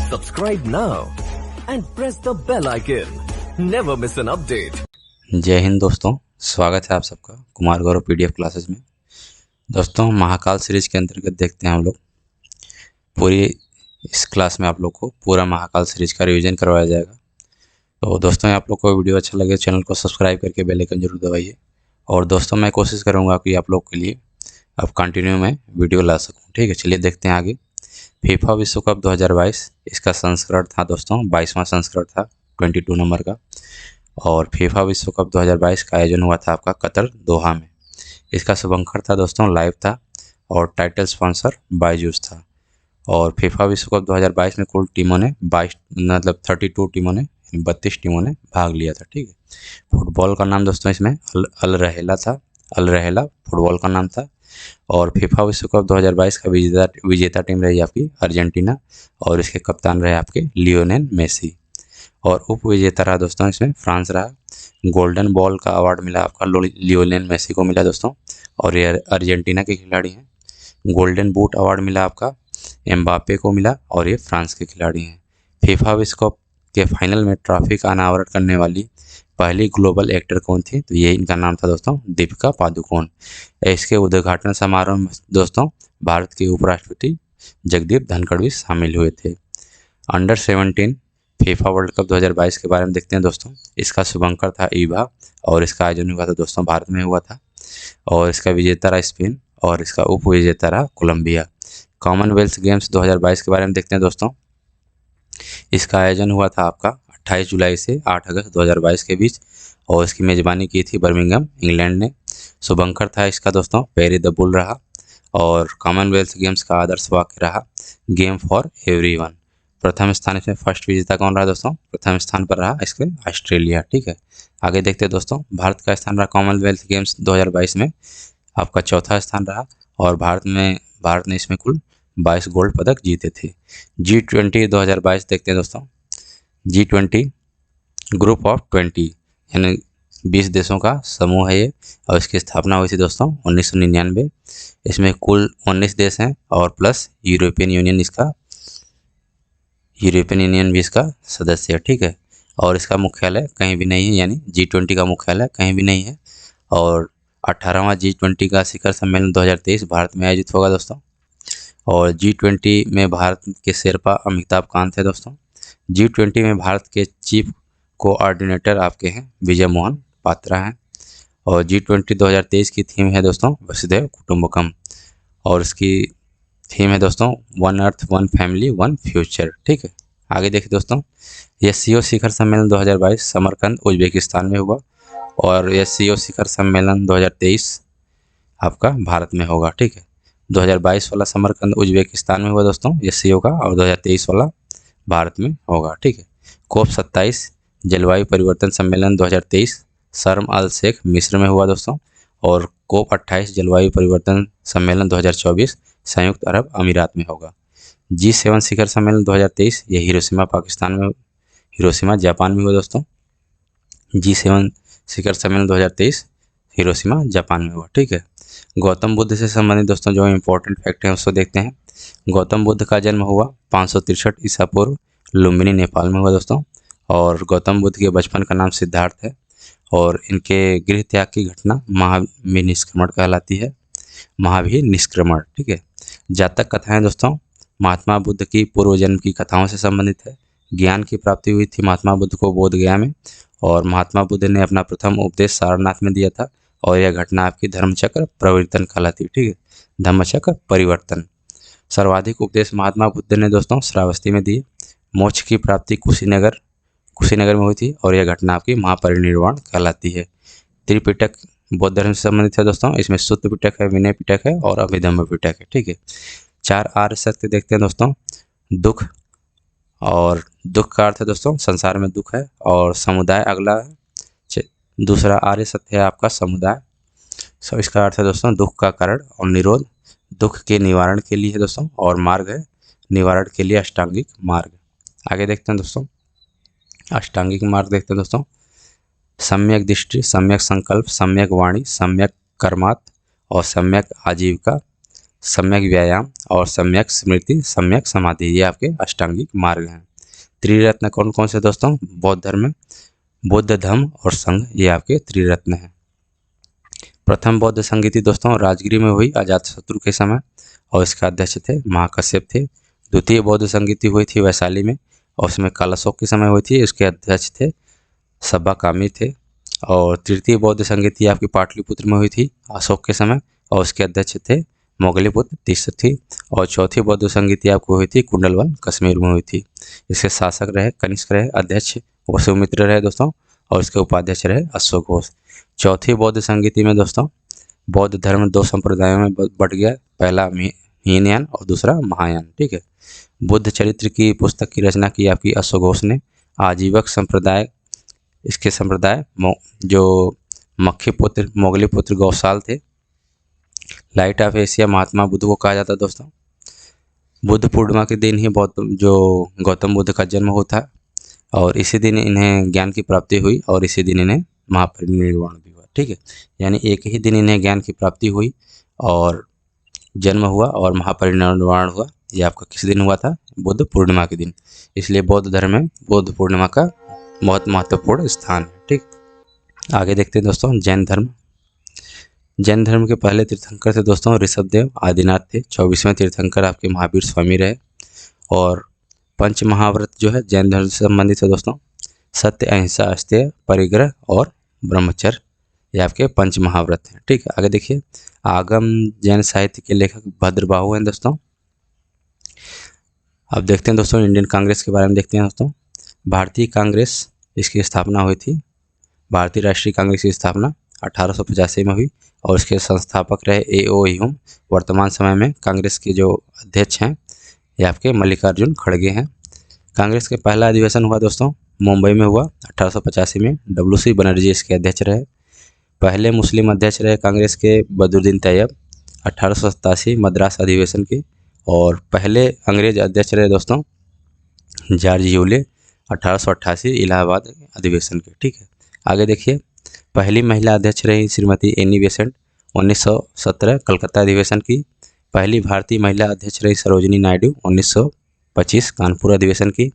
Subscribe now and press the bell icon. Never miss an update. जय हिंद दोस्तों, स्वागत है आप सबका कुमार गौरव पीडीएफ क्लासेस में। दोस्तों, महाकाल सीरीज के अंतर्गत देखते हैं हम लोग पूरी इस क्लास में आप लोग को पूरा महाकाल सीरीज का रिवीजन करवाया जाएगा। तो दोस्तों, आप लोग को वीडियो अच्छा लगे चैनल को सब्सक्राइब करके बेल आइकन जरूर दबाइए। और दोस्तों, मैं कोशिश करूँगा कि आप लोग के लिए अब कंटिन्यू में वीडियो ला सकूँ। ठीक है, चलिए देखते हैं आगे। फीफा विश्व कप 2022 इसका संस्करण था दोस्तों, 22वां संस्करण था 22 नंबर का। और फीफा विश्व कप 2022 का आयोजन हुआ था आपका कतर दोहा में। इसका शुभंकर था दोस्तों, लाइव था और टाइटल स्पॉन्सर बायजूस था। और फीफा विश्व कप 2022 में कुल टीमों ने 32 टीमों ने 32 टीमों ने भाग लिया था। ठीक है, फुटबॉल का नाम दोस्तों इसमें अल रहेला था। अल रहेला फुटबॉल का नाम था। और फीफा विश्व कप 2022 का विजेता टीम रही आपकी अर्जेंटीना और इसके कप्तान रहे आपके लियोनेल मेसी। और उप विजेता रहा दोस्तों इसमें फ्रांस रहा। गोल्डन बॉल का अवार्ड मिला आपका लियोनेल मेसी को मिला दोस्तों, और ये अर्जेंटीना के खिलाड़ी हैं। गोल्डन बूट अवार्ड मिला आपका एम्बापे को मिला, और ये फ्रांस के खिलाड़ी हैं। फीफा विश्व कप के फाइनल में ट्रॉफी का अनावरण करने वाली पहली ग्लोबल एक्टर कौन थी? तो ये इनका नाम था दोस्तों, दीपिका पादुकोण। इसके उद्घाटन समारोह में दोस्तों भारत के उपराष्ट्रपति जगदीप धनखड़ भी शामिल हुए थे। अंडर 17 फीफा वर्ल्ड कप 2022 के बारे में देखते हैं दोस्तों। इसका शुभंकर था ईवा, और इसका आयोजन हुआ था दोस्तों भारत में हुआ था। और इसका विजेता रहा स्पेन, और इसका उप विजेता रहा कोलंबिया। कॉमनवेल्थ गेम्स 2022 के बारे में देखते हैं दोस्तों। इसका आयोजन हुआ था आपका 28 जुलाई से 8 अगस्त 2022 के बीच, और इसकी मेज़बानी की थी बर्मिंघम इंग्लैंड ने। शुभंकर था इसका दोस्तों पेरी द बुल रहा। और कॉमनवेल्थ गेम्स का आदर्श वाक्य रहा गेम फॉर एवरीवन। प्रथम स्थान इसमें फर्स्ट विजेता कौन रहा दोस्तों? प्रथम स्थान पर रहा इसके ऑस्ट्रेलिया। ठीक है, आगे देखते हैं दोस्तों। भारत का स्थान रहा कॉमनवेल्थ गेम्स 2022 में आपका चौथा स्थान रहा। और भारत ने इसमें कुल 22 गोल्ड पदक जीते थे। G20 2022 देखते हैं दोस्तों। G20 ग्रुप ऑफ 20 यानी 20 देशों का समूह है ये, और इसकी स्थापना हुई थी दोस्तों 1999। इसमें कुल 19 देश हैं और प्लस यूरोपियन यूनियन भी इसका सदस्य है। ठीक है, और इसका मुख्यालय कहीं भी नहीं है, यानी G20 का मुख्यालय कहीं भी नहीं है। और 18वां G20 का शिखर सम्मेलन 2023 भारत में आयोजित होगा दोस्तों। और G20 में भारत के शेरपा अमिताभ कांत है दोस्तों। G20 में भारत के चीफ कोऑर्डिनेटर आपके हैं विजय मोहन पात्रा हैं। और G20 2023 की थीम है दोस्तों वसुधैव कुटुंबकम, और इसकी थीम है दोस्तों one earth one family one future. ठीक है, आगे देखिए दोस्तों। SCO शिखर सम्मेलन 2022 समरकंद उज्बेकिस्तान में हुआ, और SCO शिखर सम्मेलन 2023 आपका भारत में होगा। ठीक है, 2022 वाला समरकंद उज्बेकिस्तान में हुआ दोस्तों SCO का, और 2023 वाला भारत में होगा। ठीक है, COP 27 जलवायु परिवर्तन सम्मेलन 2023 शर्म अल शेख मिस्र में हुआ दोस्तों। और COP 28 जलवायु परिवर्तन सम्मेलन 2024 संयुक्त अरब अमीरात में होगा। G7 शिखर सम्मेलन 2023 ये हिरोशिमा जापान में हुआ दोस्तों। G7 शिखर सम्मेलन 2023 हिरोशिमा जापान में हुआ। ठीक है, गौतम बुद्ध से संबंधित दोस्तों जो इम्पोर्टेंट फैक्ट हैं उसको देखते हैं। गौतम बुद्ध का जन्म हुआ 563 ईसा पूर्व लुम्बिनी नेपाल में हुआ दोस्तों। और गौतम बुद्ध के बचपन का नाम सिद्धार्थ है। और इनके गृह त्याग की घटना महाभिनिष्क्रमण कहलाती है। महाभिनिष्क्रमण। ठीक है, जातक कथाएं दोस्तों महात्मा बुद्ध की पूर्व जन्म की कथाओं से संबंधित है। ज्ञान की प्राप्ति हुई थी महात्मा बुद्ध को बोध गया में, और महात्मा बुद्ध ने अपना प्रथम उपदेश सारनाथ में दिया था। और यह घटना आपकी धर्मचक्र परिवर्तन कहलाती है। ठीक है, धर्मचक्र परिवर्तन। सर्वाधिक उपदेश महात्मा बुद्ध ने दोस्तों श्रावस्ती में दिए। मोक्ष की प्राप्ति कुशीनगर में हुई थी, और यह घटना आपकी महापरिनिर्वाण कहलाती है। त्रिपिटक बौद्ध धर्म से संबंधित है दोस्तों। इसमें सुत्त पिटक है, विनय पिटक है और अभिधम्म पिटक है। ठीक है, 4 आर्य सत्य देखते हैं दोस्तों। दुख, और दुख का अर्थ है दोस्तों संसार में दुख है, और समुदाय अगला है। दूसरा आर्य सत्य है आपका समुदाय। इसका अर्थ है दोस्तों दुख का कारण, और निरोध दुख के निवारण के लिए है दोस्तों, और मार्ग है निवारण के लिए अष्टांगिक मार्ग। आगे देखते हैं दोस्तों, अष्टांगिक मार्ग देखते हैं दोस्तों। सम्यक दृष्टि, सम्यक संकल्प, सम्यक वाणी, सम्यक कर्मात और सम्यक आजीविका, सम्यक व्यायाम और सम्यक स्मृति, सम्यक समाधि, ये आपके अष्टांगिक मार्ग हैं। त्रिरत्न कौन कौन से दोस्तों? बौद्ध धर्म में बुद्ध, धम्म और संघ, ये आपके त्रिरत्न हैं। प्रथम बौद्ध संगीति दोस्तों राजगिरी में हुई अजातशत्रु के समय, और इसके अध्यक्ष थे महाकश्यप थे। द्वितीय बौद्ध संगीति हुई थी वैशाली में, और उसमें कालाशोक के समय हुई थी, उसके अध्यक्ष थे सब्बाकामी थे। और तृतीय बौद्ध संगीति आपकी पाटलिपुत्र में हुई थी अशोक के समय, और उसके अध्यक्ष थे मोगलीपुत्र तीसरी। और चौथी बौद्ध संगीति आपको हुई थी कुंडलवन कश्मीर में हुई थी। इसके शासक रहे कनिष्क रहे, अध्यक्ष वसुमित्र रहे दोस्तों, और इसके उपाध्यक्ष रहे अश्वक घोष। चौथी बौद्ध संगीति में दोस्तों बौद्ध धर्म दो संप्रदायों में बट गया, पहला हीनयान और दूसरा महायान। ठीक है। बुद्ध चरित्र की पुस्तक की रचना की आपकी अश्वक घोष ने। आजीवक संप्रदाय, इसके संप्रदाय जो मक्खीपुत्र मोगलीपुत्र गौशाल थे। Light of Asia Mahatma Buddha को कहा जाता है दोस्तों। बुद्ध पूर्णिमा के दिन ही जो गौतम बुद्ध का जन्म होता है, और इसी दिन इन्हें ज्ञान की प्राप्ति हुई, और इसी दिन इन्हें महापरिनिर्वाण भी हुआ। ठीक है, यानी एक ही दिन इन्हें ज्ञान की प्राप्ति हुई और जन्म हुआ और महापरिनिर्वाण हुआ। ये आपका किस दिन हुआ था? बुद्ध पूर्णिमा के दिन। इसलिए बौद्ध धर्म में बुद्ध पूर्णिमा का बहुत महत्वपूर्ण स्थान है। ठीक, आगे देखते हैं दोस्तों जैन धर्म। जैन धर्म के पहले तीर्थंकर थे दोस्तों ऋषभदेव आदिनाथ थे। 24वें तीर्थंकर आपके महावीर स्वामी रहे। और पंच महाव्रत जो है जैन धर्म से संबंधित है दोस्तों। सत्य, अहिंसा, अस्तेय, परिग्रह और ब्रह्मचर्य, ये आपके पंच महाव्रत हैं। ठीक है, आगे देखिए आगम जैन साहित्य के लेखक भद्रबाहु हैं दोस्तों। अब देखते हैं दोस्तों इंडियन कांग्रेस के बारे में देखते हैं दोस्तों। भारतीय कांग्रेस, इसकी स्थापना हुई थी, भारतीय राष्ट्रीय कांग्रेस की स्थापना 1885 में हुई, और इसके संस्थापक रहे A.O. ह्यूम। वर्तमान समय में कांग्रेस के जो अध्यक्ष हैं ये आपके मल्लिकार्जुन खड़गे हैं। कांग्रेस के पहला अधिवेशन हुआ दोस्तों मुंबई में हुआ 1885 में। W.C. बनर्जी इसके अध्यक्ष रहे। पहले मुस्लिम अध्यक्ष रहे कांग्रेस के बदरुद्दीन तैयब 1887 मद्रास अधिवेशन के। और पहले अंग्रेज अध्यक्ष रहे दोस्तों जॉर्ज यूले 1888 इलाहाबाद अधिवेशन के। ठीक है, आगे देखिए पहली महिला अध्यक्ष रही श्रीमती एनी बेसेंट 1917 कलकत्ता अधिवेशन की। पहली भारतीय महिला अध्यक्ष रही सरोजिनी नायडू 1925 कानपुर अधिवेशन की।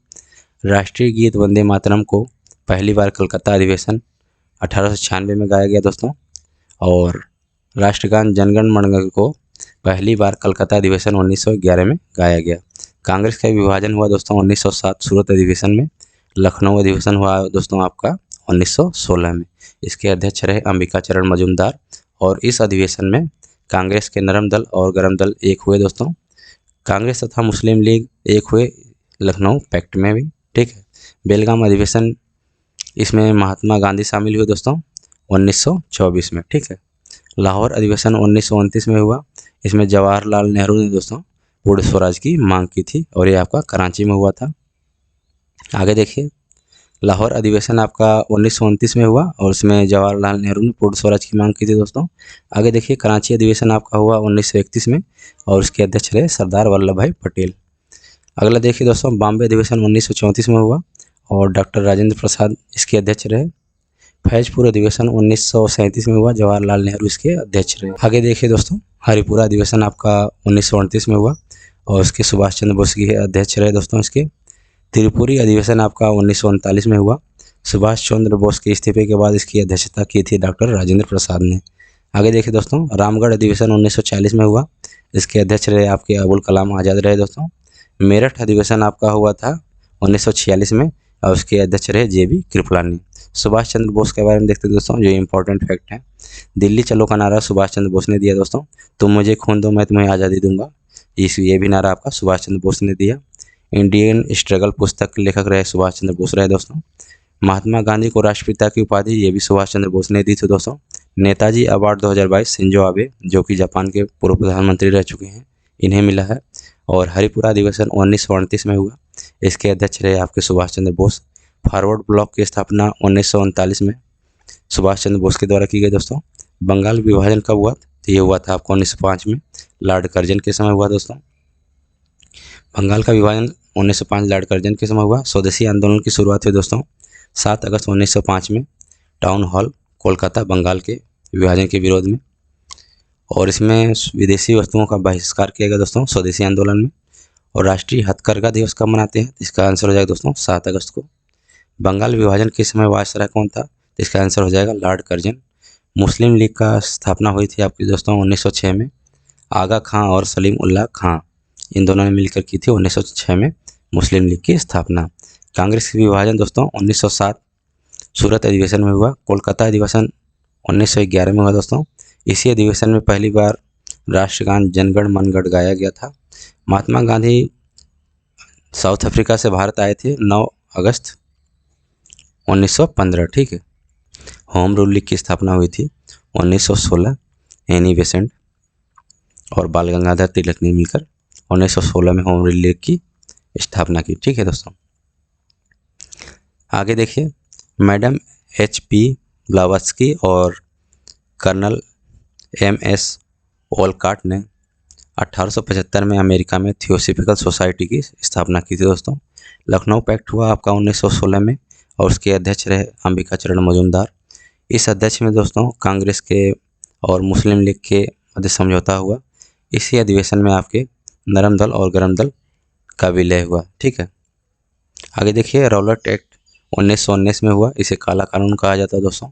राष्ट्रीय गीत वंदे मातरम को पहली बार कलकत्ता अधिवेशन 1896 में गाया गया दोस्तों। और राष्ट्रगान जनगण मन को पहली बार कलकत्ता अधिवेशन 1911 में गाया गया। कांग्रेस का विभाजन हुआ दोस्तों 1907 सूरत अधिवेशन में। लखनऊ अधिवेशन हुआ दोस्तों आपका 1916 में। इसके अध्यक्ष रहे अंबिका चरण मजूमदार। और इस अधिवेशन में कांग्रेस के नरम दल और गरम दल एक हुए दोस्तों। कांग्रेस तथा मुस्लिम लीग एक हुए लखनऊ पैक्ट में भी। ठीक है, बेलगाम अधिवेशन, इसमें महात्मा गांधी शामिल हुए दोस्तों 1924 में। ठीक है, लाहौर अधिवेशन 1929 में हुआ। इसमें जवाहरलाल नेहरू ने दोस्तों पूर्ण स्वराज की मांग की थी, और ये आपका कराची में हुआ था। आगे देखिए लाहौर अधिवेशन आपका 1929 में हुआ, और इसमें जवाहरलाल नेहरू ने पूर्ण स्वराज की मांग की थी दोस्तों। आगे देखिए कराची अधिवेशन आपका हुआ 1931 में, और उसके अध्यक्ष रहे सरदार वल्लभ भाई पटेल। अगला देखिए दोस्तों बॉम्बे अधिवेशन 1934 में हुआ, और डॉक्टर राजेंद्र प्रसाद इसके अध्यक्ष रहे। फैजपुर अधिवेशन 1937 में हुआ, जवाहरलाल नेहरू इसके अध्यक्ष रहे। आगे देखिए दोस्तों हरिपुरा अधिवेशन आपका 1938 में हुआ, और उसके सुभाष चंद्र बोस के अध्यक्ष रहे दोस्तों इसके। त्रिपुरी अधिवेशन आपका 1939 में हुआ। सुभाष चंद्र बोस के इस्तीफे के बाद इसकी अध्यक्षता की थी डॉक्टर राजेंद्र प्रसाद ने। आगे देखिए दोस्तों रामगढ़ अधिवेशन 1940 में हुआ। इसके अध्यक्ष रहे आपके अबुल कलाम आज़ाद रहे दोस्तों। मेरठ अधिवेशन आपका हुआ था 1946 में, और उसके अध्यक्ष रहे JB कृपलानी। सुभाष चंद्र बोस के बारे में देखते दोस्तों जो इंपॉर्टेंट फैक्ट है। दिल्ली चलो का नारा सुभाष चंद्र बोस ने दिया दोस्तों। तुम मुझे खून दो मैं तुम्हें आज़ादी दूंगा, ये भी नारा आपका सुभाष चंद्र बोस ने दिया। इंडियन स्ट्रगल पुस्तक के लेखक रहे सुभाष चंद्र बोस रहे दोस्तों। महात्मा गांधी को राष्ट्रपिता की उपाधि ये भी सुभाष चंद्र बोस ने दी थी दोस्तों। नेताजी अवार्ड 2022 शिंजो आबे जो कि जापान के पूर्व प्रधानमंत्री रह चुके हैं, इन्हें मिला है। और हरिपुरा अधिवेशन 1938 में हुआ। इसके अध्यक्ष रहे आपके सुभाष चंद्र बोस। फॉरवर्ड ब्लॉक की स्थापना 1939 में सुभाष चंद्र बोस के द्वारा की गई दोस्तों। बंगाल विभाजन कब हुआ? तो ये हुआ था आपको 1905 में, लॉर्ड कर्जन के समय हुआ दोस्तों। बंगाल का विभाजन 1905 लॉर्ड कर्जन के समय हुआ। स्वदेशी आंदोलन की शुरुआत हुई दोस्तों 7 अगस्त 1905 में टाउन हॉल कोलकाता, बंगाल के विभाजन के विरोध में। और इसमें विदेशी वस्तुओं का बहिष्कार किया गया दोस्तों स्वदेशी आंदोलन में। और राष्ट्रीय हथकरघा दिवस कब मनाते हैं? इसका आंसर हो जाएगा दोस्तों 7 अगस्त को। बंगाल विभाजन के समय वायसराय कौन था? तो इसका आंसर हो जाएगा लॉर्ड कर्जन। मुस्लिम लीग का स्थापना हुई थी आपकी दोस्तों 1906 में। आगा खां और सलीम उल्लाह खां इन दोनों ने मिलकर की थी 1906 में मुस्लिम लीग की स्थापना। कांग्रेस की विभाजन दोस्तों 1907 सूरत अधिवेशन में हुआ। कोलकाता अधिवेशन 1911 में हुआ दोस्तों। इसी अधिवेशन में पहली बार राष्ट्रगान जनगण मनगढ़ गाया गया था। महात्मा गांधी साउथ अफ्रीका से भारत आए थे 9 अगस्त 1915। ठीक है। होम रूल लीग की स्थापना हुई थी 1916। एनी बेसेंट और बाल गंगाधर तिलक ने मिलकर 1916 में होम रूल लीग की स्थापना की। ठीक है दोस्तों, आगे देखिए। मैडम HP ब्लावत्स्की और कर्नल MS ओलकॉट ने 1875 में अमेरिका में थियोसॉफिकल सोसाइटी की स्थापना की थी दोस्तों। लखनऊ पैक्ट हुआ आपका 1916 में और उसके अध्यक्ष रहे अंबिका चरण मजूमदार। इस अध्यक्ष में दोस्तों कांग्रेस के और मुस्लिम लीग के मध्य समझौता हुआ। इसी अधिवेशन में आपके नरम दल और गरम दल का विलय हुआ। ठीक है, आगे देखिए। रॉलेट एक्ट 1919 में हुआ। इसे काला कानून कहा जाता है दोस्तों।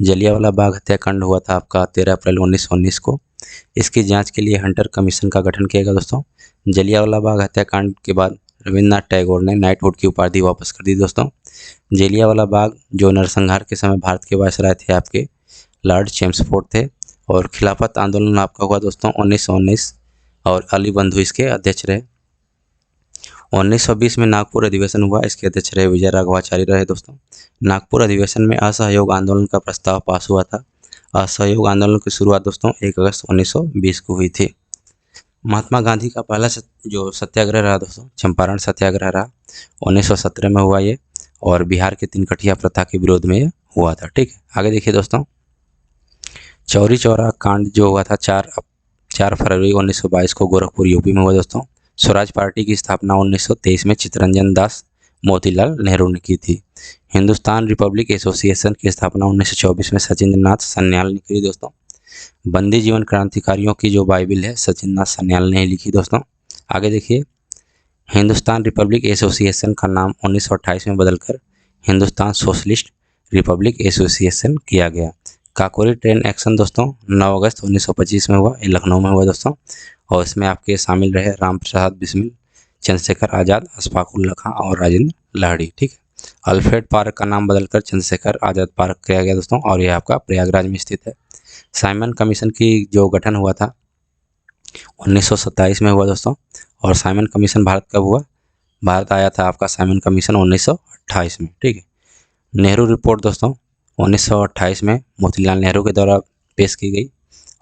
जलियांवाला बाग हत्याकांड हुआ था आपका 13 अप्रैल 1919 को। इसकी जांच के लिए हंटर कमीशन का गठन किया गया दोस्तों। जलियांवाला बाग हत्याकांड के बाद रविन्द्रनाथ टैगोर ने नाइटहुड की उपाधि वापस कर दी दोस्तों। जलियांवाला बाग जो नरसंहार के समय भारत के वायसराय थे आपके लॉर्ड चेम्सफोर्ड थे। और खिलाफत आंदोलन आपका हुआ दोस्तों 1919 और अली बंधु इसके अध्यक्ष रहे। 1920 में नागपुर अधिवेशन हुआ। इसके अध्यक्ष रहे विजय राघवाचारी रहे दोस्तों। नागपुर अधिवेशन में असहयोग आंदोलन का प्रस्ताव पास हुआ था। असहयोग आंदोलन की शुरुआत दोस्तों 1 अगस्त 1920 को हुई थी। महात्मा गांधी का पहला जो सत्याग्रह रहा दोस्तों चंपारण सत्याग्रह रहा 1917 में हुआ ये। और बिहार के 3 कठिया प्रथा के विरोध में हुआ था। ठीक है, आगे देखिए दोस्तों। चौरी चौरा कांड जो हुआ था 4 फरवरी 1922 को गोरखपुर यूपी में हुआ दोस्तों। स्वराज पार्टी की स्थापना 1923 में चित्तरंजन दास मोतीलाल नेहरू ने की थी। हिंदुस्तान रिपब्लिक एसोसिएशन की स्थापना 1924 में सचिंद्र नाथ सन्याल ने की दोस्तों। बंदी जीवन क्रांतिकारियों की जो बाइबिल है सचिंद्र नाथ सन्याल ने लिखी दोस्तों। आगे देखिए। हिंदुस्तान रिपब्लिक एसोसिएशन का नाम 1928 में बदलकर हिंदुस्तान सोशलिस्ट रिपब्लिक एसोसिएशन किया गया। काकोरी ट्रेन एक्शन दोस्तों 9 अगस्त 1925 में हुआ। ये लखनऊ में हुआ दोस्तों। और इसमें आपके शामिल रहे राम प्रसाद बिस्मिल, चंद्रशेखर आज़ाद, अशफाक उल्ला खां और राजेंद्र लाहिड़ी। ठीक है। अल्फ्रेड पार्क का नाम बदलकर चंद्रशेखर आज़ाद पार्क किया गया दोस्तों और यह आपका प्रयागराज में स्थित है। साइमन कमीशन की जो गठन हुआ था 1927 में हुआ दोस्तों। और साइमन कमीशन भारत कब हुआ? भारत आया था आपका साइमन कमीशन 1928 में। ठीक है। नेहरू रिपोर्ट दोस्तों 1928 में मोतीलाल नेहरू के द्वारा पेश की गई।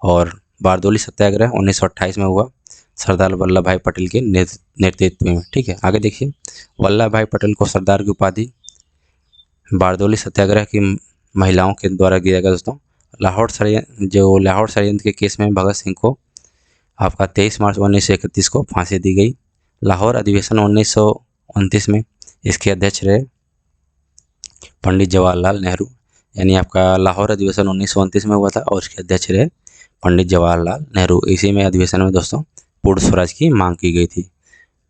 और बारदोली सत्याग्रह 1928 में हुआ सरदार वल्लभ भाई पटेल के नेतृत्व में। ठीक है, आगे देखिए। वल्लभ भाई पटेल को सरदार की उपाधि बारदोली सत्याग्रह की महिलाओं के द्वारा दिया गया दोस्तों। लाहौर षड्यंत्र के केस में भगत सिंह को आपका 23 मार्च 1931 को फांसी दी गई। लाहौर अधिवेशन 1929 में इसके अध्यक्ष रहे पंडित जवाहरलाल नेहरू। यानी आपका लाहौर अधिवेशन 1929 में हुआ था और इसके अध्यक्ष रहे पंडित जवाहरलाल नेहरू। इसी में अधिवेशन में दोस्तों पूर्ण स्वराज की मांग की गई थी।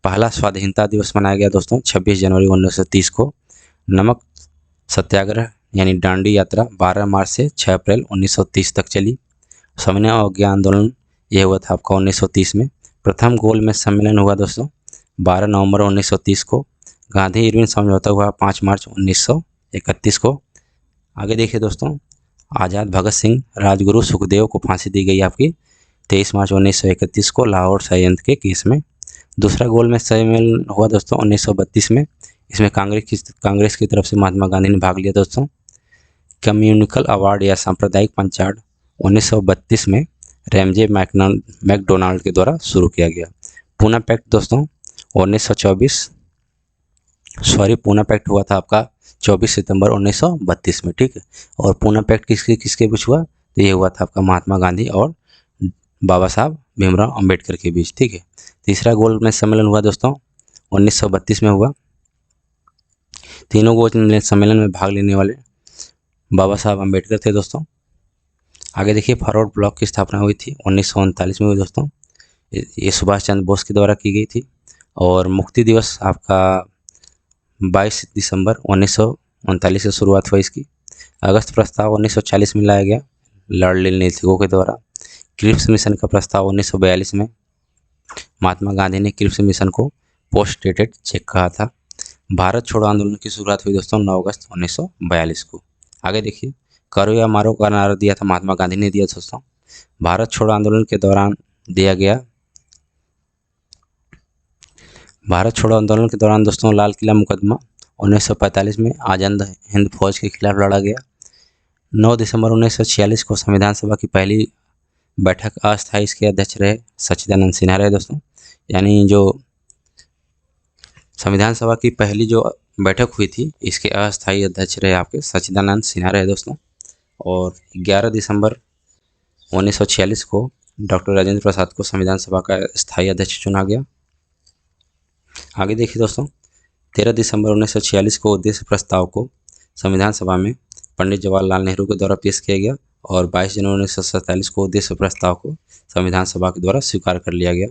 पहला स्वाधीनता दिवस मनाया गया दोस्तों 26 जनवरी 1930 को। नमक सत्याग्रह यानी दांडी यात्रा 12 मार्च से 6 अप्रैल 1930 तक चली। सविनय अवज्ञा आंदोलन यह हुआ था आपका 1930 में। प्रथम गोलमेज सम्मेलन हुआ दोस्तों 12 नवंबर 1930 को। गांधी इरविन समझौता हुआ 5 मार्च 1931 को। आगे देखिए दोस्तों। आज़ाद भगत सिंह राजगुरु सुखदेव को फांसी दी गई आपकी 23 मार्च 1931 को लाहौर षड्यंत्र के केस में। दूसरा गोलमेज सम्मेलन हुआ दोस्तों 1932 में। इसमें कांग्रेस की तरफ से महात्मा गांधी ने भाग लिया दोस्तों। कम्युनिकल अवार्ड या सांप्रदायिक पंचायत 1932 में रैमजे मैकडोनाल्ड के द्वारा शुरू किया गया। पूना पैक्ट दोस्तों 1924 पैक्ट हुआ था आपका 24 सितंबर 1932 में। ठीक है। और पूना पैक्ट किसके बीच हुआ? तो ये हुआ था आपका महात्मा गांधी और बाबा साहब भीमराव अंबेडकर के बीच। ठीक है। तीसरा गोलमेज सम्मेलन हुआ दोस्तों 1932 में हुआ। तीनों गोलमेज सम्मेलन में भाग लेने वाले बाबा साहब अंबेडकर थे दोस्तों। आगे देखिए फॉरवर्ड ब्लॉक की स्थापना हुई थी 1939 में हुई दोस्तों। ये सुभाष चंद्र बोस के द्वारा की गई थी। और मुक्ति दिवस आपका 22 दिसंबर 1939 से शुरुआत हुई इसकी। अगस्त प्रस्ताव 1940 में लाया गया लॉर्ड लिनलिथगो के द्वारा। क्रिप्स मिशन का प्रस्ताव 1942 में महात्मा गांधी ने क्रिप्स मिशन को पोस्ट डेटेड चेक कहा था। भारत छोड़ो आंदोलन की शुरुआत हुई दोस्तों 9 अगस्त 1942 को। आगे देखिए करो या मारो का नारा दिया था महात्मा गांधी ने दिया दोस्तों। भारत छोड़ो आंदोलन के दौरान दिया गया। भारत छोड़ो आंदोलन के दौरान दोस्तों लाल किला मुकदमा 1945 में आज़ाद हिंद फौज के खिलाफ लड़ा गया। 9 दिसंबर 1946 को संविधान सभा की पहली बैठक अस्थायी इसके अध्यक्ष रहे सच्चिदानंद सिन्हा रहे दोस्तों। यानी जो संविधान सभा की पहली जो बैठक हुई थी इसके अस्थायी अध्यक्ष रहे आपके सच्चिदानंद सिन्हा रहे दोस्तों। और 11 दिसंबर 1946 को डॉक्टर राजेंद्र प्रसाद को संविधान सभा का स्थायी अध्यक्ष चुना गया। आगे देखिए दोस्तों 13 दिसंबर 1946 को उद्देश्य प्रस्ताव को संविधान सभा में पंडित जवाहरलाल नेहरू के द्वारा पेश किया गया। और 22 जनवरी 1947 को उद्देश्य प्रस्ताव को संविधान सभा के द्वारा स्वीकार कर लिया गया।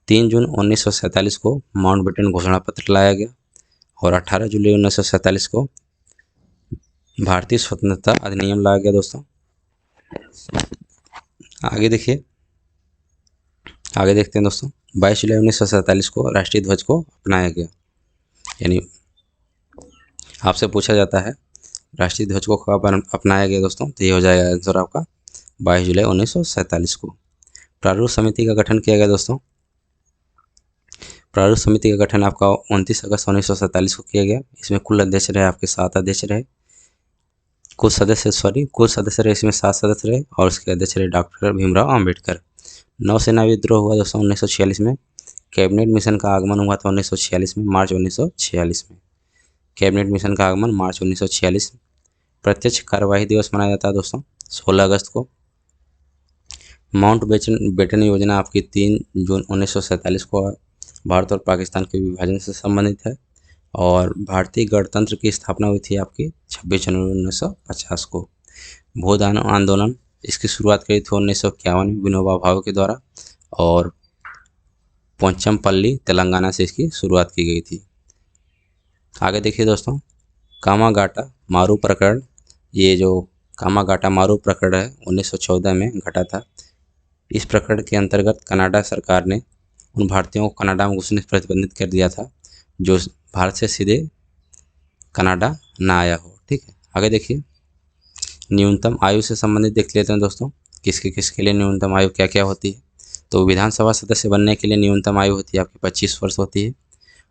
3 जून 1947 को माउंटबेटन घोषणा पत्र लाया गया। और 18 जुलाई 1947 को भारतीय स्वतंत्रता अधिनियम लाया गया दोस्तों। आगे देखते हैं दोस्तों 22 जुलाई 1947 को राष्ट्रीय ध्वज को अपनाया गया। यानी आपसे पूछा जाता है राष्ट्रीय ध्वज को कब अपनाया गया दोस्तों, तो ये हो जाएगा आंसर आपका 22 जुलाई 1947 को। प्रारूप समिति का गठन किया गया दोस्तों। प्रारूप समिति का गठन आपका 29 अगस्त 1947 को किया गया। इसमें कुल अध्यक्ष रहे आपके 7 अध्यक्ष रहे। कुल सदस्य रहे इसमें 7 सदस्य रहे। और उसके अध्यक्ष रहे डॉक्टर भीमराव अम्बेडकर। नौसेना विद्रोह हुआ दोस्तों 1946 में। कैबिनेट मिशन का आगमन हुआ था 1946 में, मार्च 1946 में। कैबिनेट मिशन का आगमन मार्च 1946। प्रत्यक्ष कार्यवाही दिवस मनाया जाता है दोस्तों 16 अगस्त को। माउंटबेटन योजना आपकी 3 जून 1947 को भारत और पाकिस्तान के विभाजन से संबंधित है। और भारतीय गणतंत्र की स्थापना हुई थी आपकी 26 जनवरी 1950 को। भूदान आंदोलन इसकी शुरुआत करी थी 1951 में विनोबा भावे के द्वारा। और पोचमपल्ली तेलंगाना से इसकी शुरुआत की गई थी। आगे देखिए दोस्तों कामागाटा मारू प्रकरण। ये जो कामागाटा मारू प्रकरण है 1914 में घटा था। इस प्रकरण के अंतर्गत कनाडा सरकार ने उन भारतीयों को कनाडा में घुसने से प्रतिबंधित कर दिया था जो भारत से सीधे कनाडा ना आया हो। ठीक है, आगे देखिए न्यूनतम आयु से संबंधित देख लेते हैं दोस्तों किसके लिए न्यूनतम आयु क्या क्या होती है। तो विधानसभा सदस्य बनने के लिए न्यूनतम आयु होती है आपकी 25 वर्ष होती है।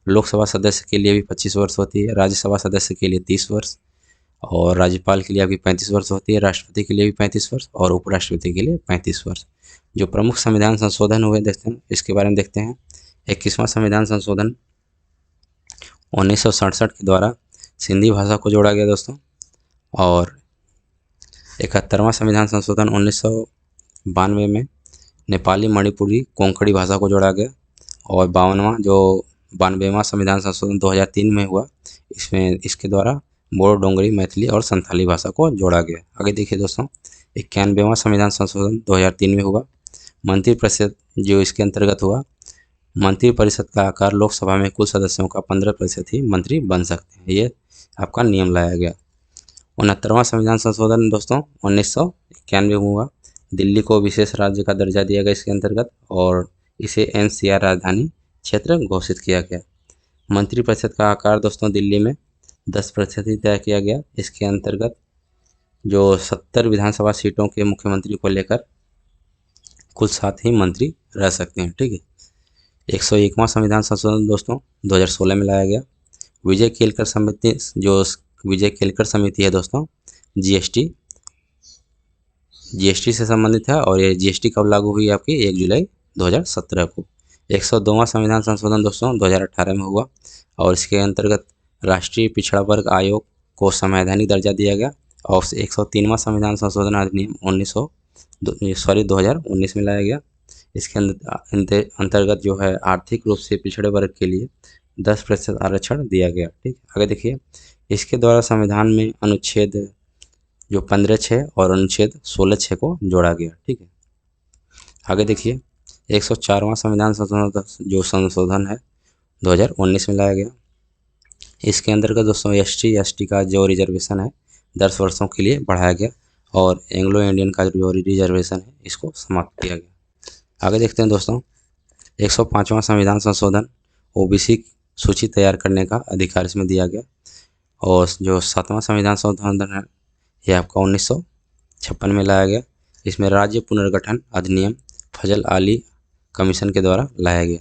लोकसभा सदस्य के लिए भी 25 वर्ष होती है। राज्यसभा सदस्य के लिए 30 वर्ष। और राज्यपाल के लिए आपकी 35 वर्ष होती है। राष्ट्रपति के लिए भी 35 वर्ष और उपराष्ट्रपति के लिए 35 वर्ष। जो प्रमुख संविधान संशोधन हुए देखते हैं इसके बारे में देखते हैं। 21वां संविधान संशोधन 1967 के द्वारा सिंधी भाषा को जोड़ा गया दोस्तों। और 71वां संविधान संशोधन 1992 में नेपाली मणिपुरी कोंकणी भाषा को जोड़ा गया। और 92वां संविधान संशोधन 2003 में हुआ। इसके द्वारा बोडो डोंगरी मैथिली और संथाली भाषा को जोड़ा गया। आगे देखिए दोस्तों 91वां संविधान संशोधन 2003 में हुआ। मंत्रिपरिषद जो इसके अंतर्गत हुआ, मंत्रिपरिषद का आकार लोकसभा में कुल सदस्यों का 15% ही मंत्री बन सकते हैं, ये आपका नियम लाया गया। 69वां संविधान संशोधन दोस्तों 1991 में हुआ। दिल्ली को विशेष राज्य का दर्जा दिया गया इसके अंतर्गत और इसे NCR राजधानी क्षेत्र घोषित किया गया। मंत्रिपरिषद का आकार दोस्तों दिल्ली में 10% ही तय किया गया। इसके अंतर्गत जो 70 विधानसभा सीटों के मुख्यमंत्री को लेकर कुल 7 ही मंत्री रह सकते हैं। ठीक है, 101वां संविधान संशोधन दोस्तों 2016 में लाया गया। विजय केलकर समिति है दोस्तों GST से संबंधित है। और ये GST कब लागू हुई आपकी 1 जुलाई 2017 को। 102वां संविधान संशोधन दोस्तों 2018 में हुआ। और इसके अंतर्गत राष्ट्रीय पिछड़ा वर्ग आयोग को संवैधानिक दर्जा दिया गया। और 103वां संविधान संशोधन अधिनियम 2019 में लाया गया। इसके अंतर्गत जो है आर्थिक रूप से पिछड़े वर्ग के लिए 10% आरक्षण दिया गया। ठीक, आगे देखिए इसके द्वारा संविधान में अनुच्छेद जो 15(6) और अनुच्छेद 16(6) को जोड़ा गया। ठीक है, आगे देखिए 104वां संविधान संशोधन जो संशोधन है 2019 में लाया गया। इसके अंतर्गत दोस्तों SC/ST का जो रिजर्वेशन है 10 वर्षों के लिए बढ़ाया गया और एंग्लो इंडियन का जो रिजर्वेशन है इसको समाप्त किया गया। आगे देखते हैं दोस्तों 105वां संविधान संशोधन OBC सूची तैयार करने का अधिकार इसमें दिया गया। और जो 7वां संविधान संशोधन है ये आपका 1956 में लाया गया। इसमें राज्य पुनर्गठन अधिनियम फजल आली कमीशन के द्वारा लाया गया।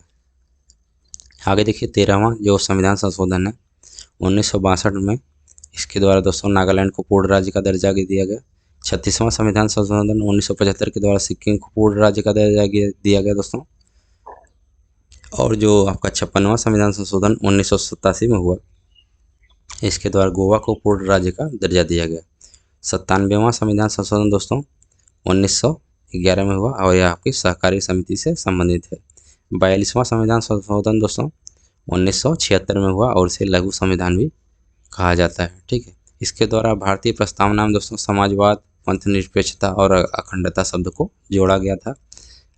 आगे देखिए 13वां जो संविधान संशोधन है 1962 में, इसके द्वारा दोस्तों नागालैंड को पूर्ण राज्य का दर्जा दिया गया। 36वां संविधान संशोधन 1975 के द्वारा सिक्किम को पूर्ण राज्य का दर्जा दिया गया दोस्तों। और जो आपका 56वां संविधान संशोधन 1987 में हुआ, इसके द्वारा गोवा को पूर्ण राज्य का दर्जा दिया गया। 97वां संविधान संशोधन दोस्तों 1911 में हुआ और यह आपकी सहकारी समिति से संबंधित है। 42वां संविधान संशोधन दोस्तों 1976 में हुआ और इसे लघु संविधान भी कहा जाता है। ठीक है, इसके द्वारा भारतीय प्रस्तावना में दोस्तों समाजवाद, पंथनिरपेक्षता और अखंडता शब्द को जोड़ा गया था।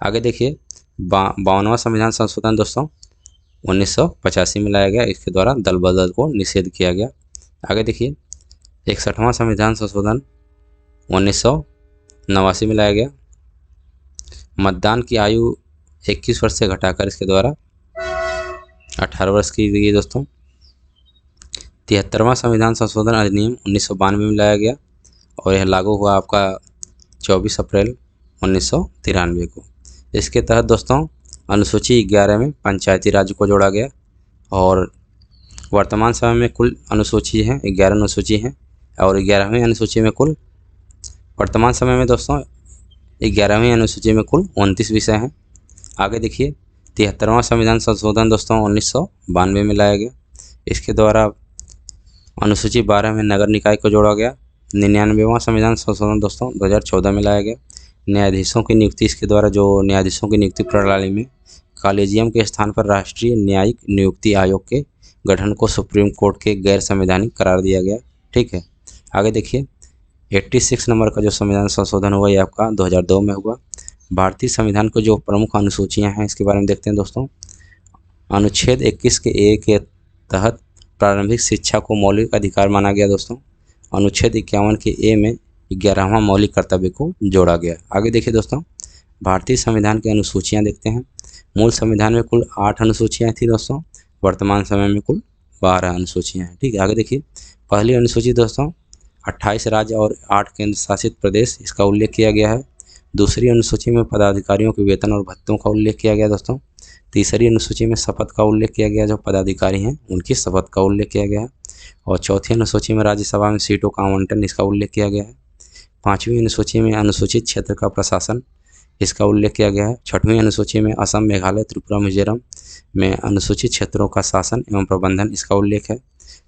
आगे देखिए 52वां संविधान संशोधन दोस्तों 1985 में लाया गया। इसके द्वारा दल बदल को निषेध किया गया। आगे देखिए 61वां संविधान संशोधन 1989 में लाया गया। मतदान की आयु 21 वर्ष से घटाकर इसके द्वारा 18 वर्ष की गई दोस्तों। 73वां संविधान संशोधन अधिनियम 1992 में लाया गया और यह लागू हुआ आपका 24 अप्रैल 1993 को। इसके तहत दोस्तों अनुसूची 11 में पंचायती राज को जोड़ा गया और वर्तमान समय में कुल अनुसूची हैं 11 अनुसूची हैं और 11वीं अनुसूची में कुल वर्तमान समय में दोस्तों 11वीं अनुसूची में कुल 29 विषय हैं। आगे देखिए 73वां संविधान संशोधन दोस्तों 1992 में लाया गया। इसके द्वारा अनुसूची 12 में नगर निकाय को जोड़ा गया। 99वां संविधान संशोधन दोस्तों 2014 में लाया गया। न्यायाधीशों की नियुक्ति, इसके द्वारा जो न्यायाधीशों की नियुक्ति प्रणाली में कॉलेजियम के स्थान पर राष्ट्रीय न्यायिक नियुक्ति आयोग के गठन को सुप्रीम कोर्ट के गैर संवैधानिक करार दिया गया। ठीक है, आगे देखिए 86 नंबर का जो संविधान संशोधन हुआ ये आपका 2002 में हुआ। भारतीय संविधान को जो प्रमुख अनुसूचियां हैं इसके बारे में देखते हैं दोस्तों। अनुच्छेद 21 के ए के तहत प्रारंभिक शिक्षा को मौलिक अधिकार माना गया दोस्तों। अनुच्छेद 51 के ए में 11वां मौलिक कर्तव्य को जोड़ा गया। आगे देखिए दोस्तों भारतीय संविधान की अनुसूचियां देखते हैं। मूल संविधान में कुल 8 अनुसूचियां थी दोस्तों, वर्तमान समय में कुल 12 अनुसूचियां हैं। ठीक है, आगे देखिए पहली अनुसूची दोस्तों 28 राज्य और 8 केंद्र शासित प्रदेश, इसका उल्लेख किया गया है। दूसरी अनुसूची में पदाधिकारियों के वेतन और भत्तों का उल्लेख किया गया दोस्तों। तीसरी अनुसूची में शपथ का उल्लेख किया गया, जो पदाधिकारी हैं उनकी शपथ का उल्लेख किया गया है। और चौथी अनुसूची में राज्यसभा में सीटों का आवंटन, इसका उल्लेख किया गया है। 5वीं अनुसूची में अनुसूचित क्षेत्र का प्रशासन, इसका उल्लेख किया गया है। 6वीं अनुसूची में असम, मेघालय, त्रिपुरा, मिजोरम में अनुसूचित क्षेत्रों का शासन एवं प्रबंधन, इसका उल्लेख है।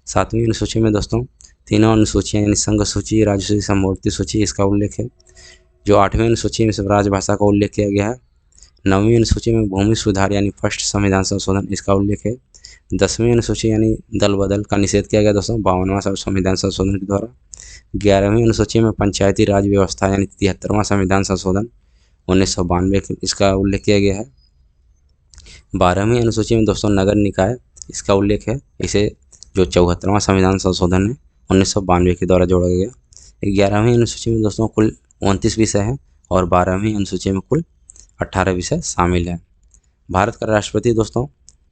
7वीं अनुसूची में दोस्तों तीनों अनुसूचियाँ यानी संघ सूची, राज्य सूची, समवर्ती सूची, इसका उल्लेख है। जो 8वीं अनुसूची में राजभाषा का उल्लेख किया गया है। 9वीं अनुसूची में भूमि सुधार यानी फर्स्ट संविधान संशोधन, इसका उल्लेख है। 10वीं अनुसूची यानी दल बदल का निषेध किया गया दोस्तों 52वां संविधान संशोधन के द्वारा। 11वीं अनुसूची में पंचायती राज व्यवस्था यानी 73वां संविधान संशोधन 1992, इसका उल्लेख किया गया है। 12वीं अनुसूची में दोस्तों नगर निकाय, इसका उल्लेख है। इसे जो 74वां संविधान संशोधन है 1992 के द्वारा जोड़ा गया। 11वीं अनुसूची में दोस्तों कुल 29 विषय हैं और 12वीं अनुसूची में कुल 18 विषय शामिल हैं। भारत का राष्ट्रपति दोस्तों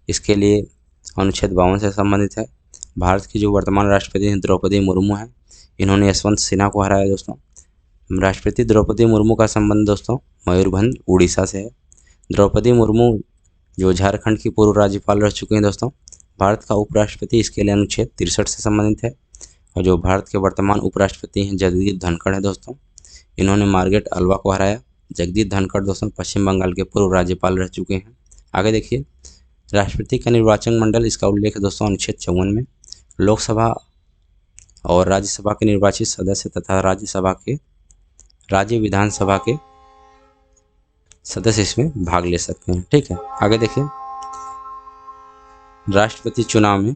इसके लिए अनुच्छेद 52 से संबंधित है। भारत की जो वर्तमान राष्ट्रपति हैं द्रौपदी मुर्मू हैं, इन्होंने यशवंत सिन्हा को हराया दोस्तों। राष्ट्रपति द्रौपदी मुर्मू का संबंध दोस्तों मयूरभंज उड़ीसा से है। द्रौपदी मुर्मू जो झारखंड की पूर्व राज्यपाल रह चुके हैं दोस्तों। भारत का उपराष्ट्रपति इसके लिए अनुच्छेद 63 से संबंधित है। और जो भारत के वर्तमान उपराष्ट्रपति हैं जगदीप धनखड़ है दोस्तों, इन्होंने मार्गरेट अल्वा को हराया। जगदीप धनखड़ दोस्तों पश्चिम बंगाल के पूर्व राज्यपाल रह चुके हैं। आगे देखिए राष्ट्रपति का निर्वाचन मंडल, इसका उल्लेख है दोस्तों अनुच्छेद 54 में। लोकसभा और राज्यसभा के निर्वाचित सदस्य तथा राज्य विधानसभा के सदस्य इसमें भाग ले सकते हैं। ठीक है, आगे देखिए राष्ट्रपति चुनाव में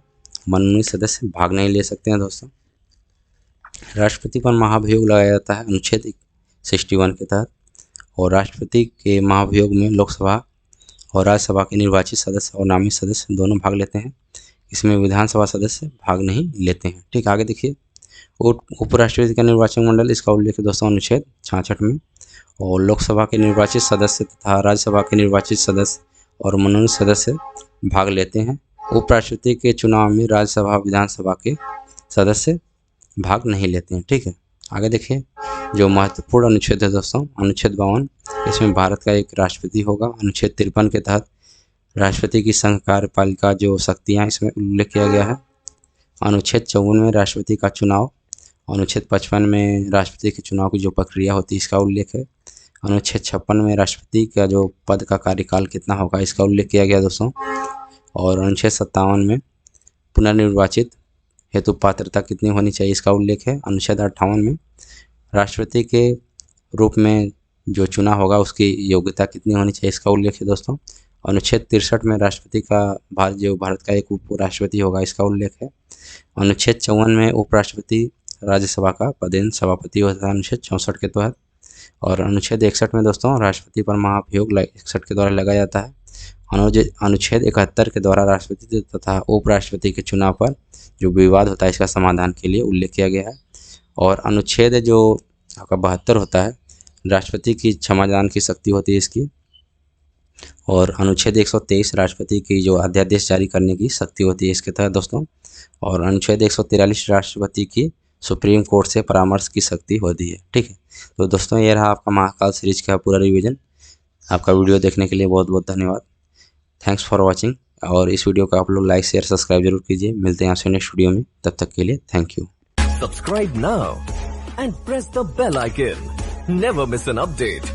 मनोनीत सदस्य भाग नहीं ले सकते हैं दोस्तों। राष्ट्रपति पर महाभियोग लगाया जाता है अनुच्छेद 61 के तहत, और राष्ट्रपति के महाभियोग में लोकसभा और राज्यसभा के निर्वाचित सदस्य और नामित सदस्य दोनों भाग लेते हैं। इसमें विधानसभा सदस्य भाग नहीं लेते हैं। ठीक, आगे देखिए, उपराष्ट्रपति का निर्वाचन मंडल, इसका उल्लेख है दोस्तों अनुच्छेद 66 में, और लोकसभा के निर्वाचित सदस्य तथा राज्यसभा के निर्वाचित सदस्य और मनोनीत सदस्य भाग लेते हैं। उपराष्ट्रपति के चुनाव में राज्यसभा विधानसभा के सदस्य भाग नहीं लेते हैं। ठीक है, आगे देखिए, जो महत्वपूर्ण अनुच्छेद है दोस्तों, अनुच्छेद 52, इसमें भारत का एक राष्ट्रपति होगा। अनुच्छेद 53 के तहत राष्ट्रपति की संघ कार्यपालिका जो शक्तियाँ, इसमें उल्लेख किया गया है। अनुच्छेद 54 में राष्ट्रपति का चुनाव, अनुच्छेद 55 में राष्ट्रपति के चुनाव की जो प्रक्रिया होती है इसका उल्लेख है। अनुच्छेद 56 में राष्ट्रपति का जो पद का कार्यकाल कितना होगा इसका उल्लेख किया गया दोस्तों, और अनुच्छेद 57 में पुनर्निर्वाचित हेतु पात्रता कितनी होनी चाहिए इसका उल्लेख है। अनुच्छेद 58 में राष्ट्रपति के रूप में जो चुना होगा उसकी योग्यता कितनी होनी चाहिए इसका उल्लेख है दोस्तों। अनुच्छेद 63 में राष्ट्रपति का भारत का एक उपराष्ट्रपति होगा इसका उल्लेख है। अनुच्छेद 54 में उपराष्ट्रपति राज्यसभा का पदेन सभापति होता है अनुच्छेद 64 के तहत, और अनुच्छेद 61 में दोस्तों राष्ट्रपति पर महाभियोग 61 के द्वारा लगाया जाता है। अनुच्छेद 71 के द्वारा राष्ट्रपति तथा उपराष्ट्रपति के चुनाव पर जो विवाद होता है इसका समाधान के लिए उल्लेख किया गया है। और अनुच्छेद जो आपका 72 होता है, राष्ट्रपति की क्षमादान की शक्ति होती है इसकी, और अनुच्छेद 123 राष्ट्रपति की जो अध्यादेश जारी करने की शक्ति होती है इसके तहत दोस्तों, और अनुच्छेद 143 राष्ट्रपति की सुप्रीम कोर्ट से परामर्श की शक्ति होती है। ठीक है, तो दोस्तों ये रहा आपका महाकाल सीरीज का पूरा रिवीजन। आपका वीडियो देखने के लिए बहुत बहुत धन्यवाद। थैंक्स फॉर वॉचिंग, और इस वीडियो को आप लोग लाइक शेयर सब्सक्राइब जरूर कीजिए। मिलते हैं आपसे नेक्स्ट वीडियो में, तब तक के लिए thank you. Subscribe now and press the bell icon. Never miss an update.